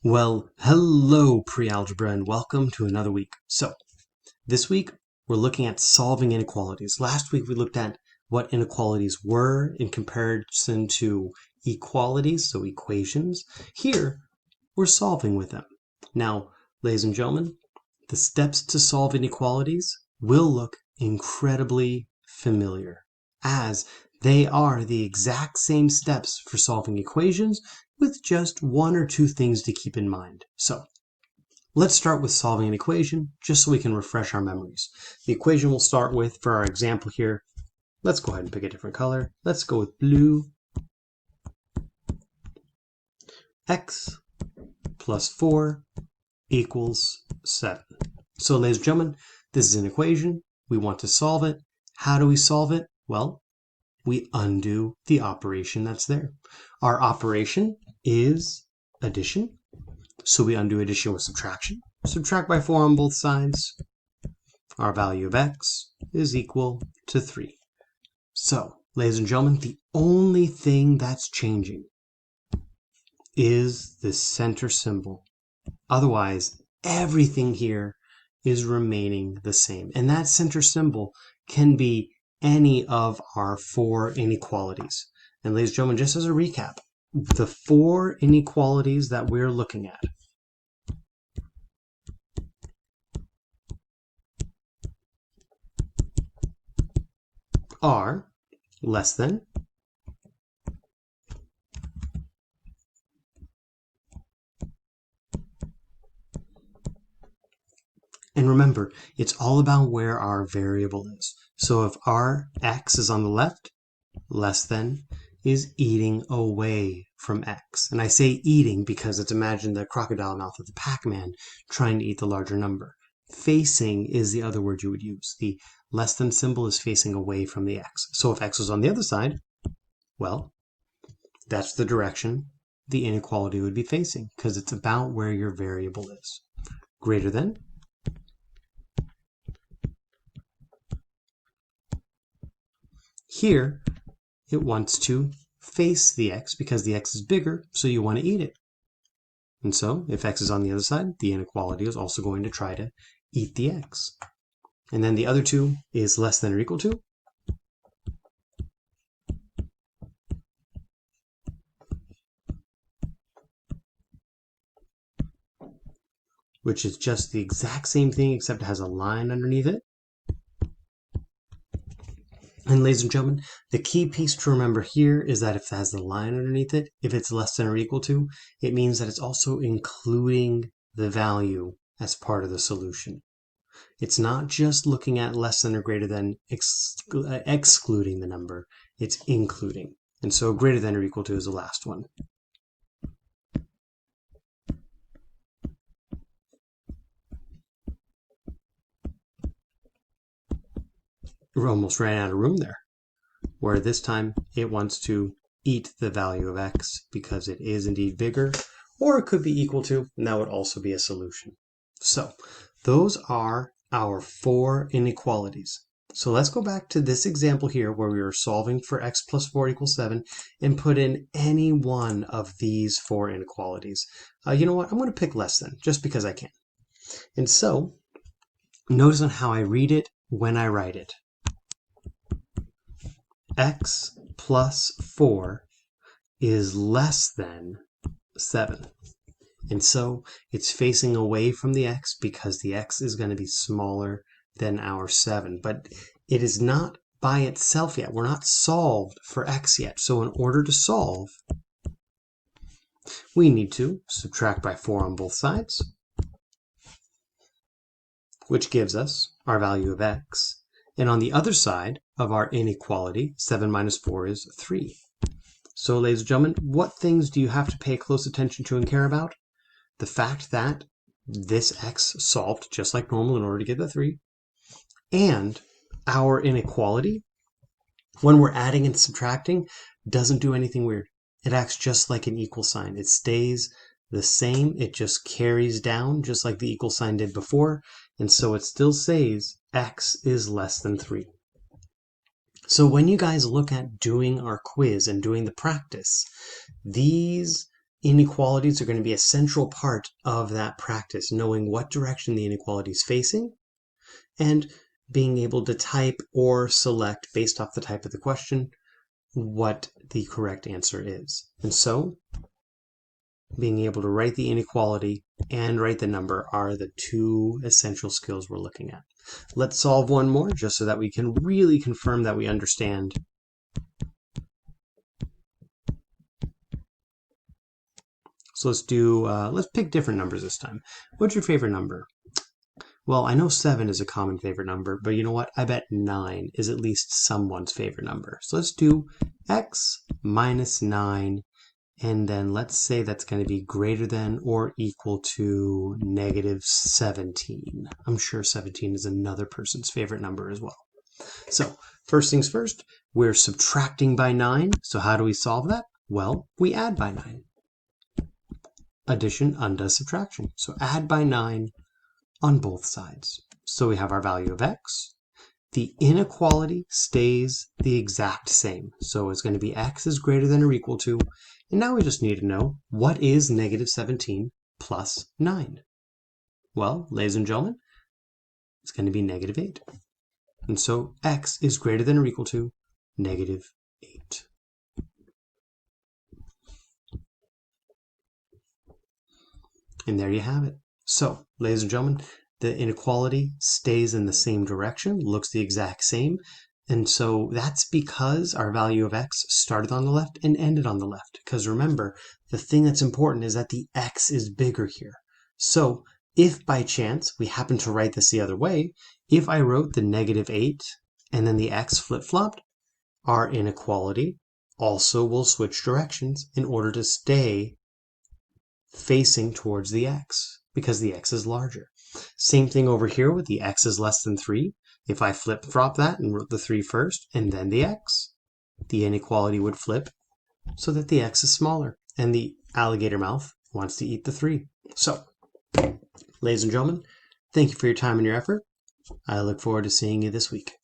Well, hello pre-algebra and welcome to another week. So, this week we're looking at solving inequalities. Last week we looked at what inequalities were in comparison to equalities, so equations. Here, we're solving with them. Now, ladies and gentlemen, the steps to solve inequalities will look incredibly familiar, as they are the exact same steps for solving equations with just one or two things to keep in mind. So let's start with solving an equation just so we can refresh our memories. The equation we'll start with for our example here, let's go ahead and pick a different color. Let's go with blue. X plus 4 equals 7. So ladies and gentlemen, this is an equation. We want to solve it. How do we solve it? Well, we undo the operation that's there. Our operation is addition. So we undo addition with subtraction. Subtract by 4 on both sides. Our value of x is equal to 3. So, ladies and gentlemen, the only thing that's changing is the center symbol. Otherwise, everything here is remaining the same. And that center symbol can be any of our 4 inequalities. And ladies and gentlemen, just as a recap, the 4 inequalities that we're looking at are less than, and remember, it's all about where our variable is. So if our x is on the left, less than is eating away from x. And I say eating because it's imagine the crocodile mouth of the Pac-Man trying to eat the larger number. Facing is the other word you would use. The less than symbol is facing away from the x. So if x was on the other side, well, that's the direction the inequality would be facing because it's about where your variable is. Greater than. Here, it wants to face the x because the x is bigger, so you want to eat it. And so, if x is on the other side, the inequality is also going to try to eat the x. And then the other two is less than or equal to. Which is just the exact same thing except it has a line underneath it. And ladies and gentlemen, the key piece to remember here is that if it has the line underneath it, if it's less than or equal to, it means that it's also including the value as part of the solution. It's not just looking at less than or greater than excluding the number, it's including. And so greater than or equal to is the last one. We almost ran out of room there, where this time it wants to eat the value of x because it is indeed bigger, or it could be equal to, and that would also be a solution. So those are our 4 inequalities. So let's go back to this example here where we were solving for x plus 4 equals 7 and put in any one of these 4 inequalities. You know what? I'm going to pick less than, just because I can. And so notice on how I read it when I write it. X plus 4 is less than 7. And so it's facing away from the x because the x is going to be smaller than our 7. But it is not by itself yet. We're not solved for x yet. So in order to solve, we need to subtract by 4 on both sides, which gives us our value of x. And on the other side of our inequality, 7 minus 4 is 3. So, ladies and gentlemen, what things do you have to pay close attention to and care about? The fact that this x solved just like normal in order to get the 3, and our inequality, when we're adding and subtracting, doesn't do anything weird. It acts just like an equal sign. It stays the same. It just carries down just like the equal sign did before. And so it still says x is less than 3. So when you guys look at doing our quiz and doing the practice, these Inequalities are going to be a central part of that practice, knowing what direction the inequality is facing and being able to type or select based off the type of the question what the correct answer is. And so being able to write the inequality and write the number are the two essential skills we're looking at. Let's solve one more just so that we can really confirm that we understand. So let's pick different numbers this time. What's your favorite number? Well, I know 7 is a common favorite number, but you know what? I bet 9 is at least someone's favorite number. So let's do x minus 9, and then let's say that's going to be greater than or equal to negative 17. I'm sure 17 is another person's favorite number as well. So first things first, we're subtracting by 9. So how do we solve that? Well, we add by 9. Addition undoes subtraction. So add by 9 on both sides. So we have our value of x. The inequality stays the exact same. So it's going to be x is greater than or equal to, and now we just need to know what is negative 17 plus 9. Well, ladies and gentlemen, it's going to be negative 8. And so x is greater than or equal to negative 8. And there you have it. So, ladies and gentlemen, the inequality stays in the same direction, looks the exact same. And so that's because our value of x started on the left and ended on the left. Because remember, the thing that's important is that the x is bigger here. So if by chance we happen to write this the other way, if I wrote the negative 8 and then the x flip-flopped, our inequality also will switch directions in order to stay facing towards the x, because the x is larger. Same thing over here with the x is less than 3. If I flip-flop that and wrote the 3 first and then the x, the inequality would flip so that the x is smaller and the alligator mouth wants to eat the 3. So, ladies and gentlemen, thank you for your time and your effort. I look forward to seeing you this week.